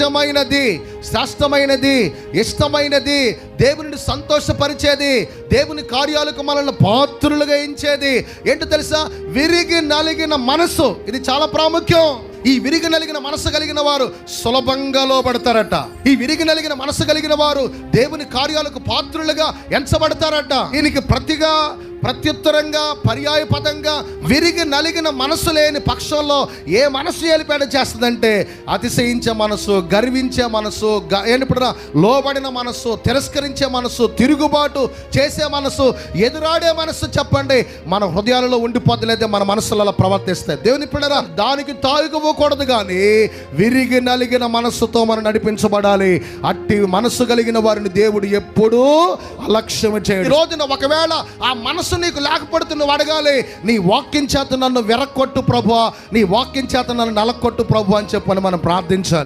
నిజమైనది, శ్రేష్టమైనది, ఇష్టమైనది, దేవుని సంతోషపరిచేది, దేవుని కార్యాలకు మనల్ని పాత్రులుగా ఎంచేది ఏంటో తెలుసా? విరిగి నలిగిన మనసు. ఇది చాలా ప్రాముఖ్యం. ఈ విరిగి నలిగిన మనసు కలిగిన వారు సులభంగా లోబడతారట. ఈ విరిగి నలిగిన మనసు కలిగిన వారు దేవుని కార్యాలకు పాత్రులుగా ఎంచబడతారట. దీనికి ప్రత్యుత్తరంగా పర్యాయ పదంగా విరిగి నలిగిన మనసు లేని పక్షంలో ఏ మనసు ఏలిపేట చేస్తుందంటే అతిశయించే మనసు, గర్వించే మనసు, లోబడిన మనసు, తిరస్కరించే మనసు, తిరుగుబాటు చేసే మనసు, ఎదురాడే మనసు. చెప్పండి, మన హృదయాలలో ఉండిపోతలేదే మన మనసులలో ప్రవర్తిస్తాయి. దేవుని పిల్లరా, దానికి తాగుకోకూడదు, కానీ విరిగి నలిగిన మనస్సుతో మనం నడిపించబడాలి. అట్టి మనసు కలిగిన వారిని దేవుడు ఎప్పుడూ అలక్ష్యం చేయడు. ఈ రోజున ఒకవేళ ఆ మనసు నీకు లేకపోతే నువ్వు అడగాలి, నీ వాక్యం చేత నన్ను వెరక్కొట్టు ప్రభువా, నీ వాక్యం చేత నన్ను నలకొట్టు ప్రభు అని చెప్పని మనం ప్రార్థించాలి.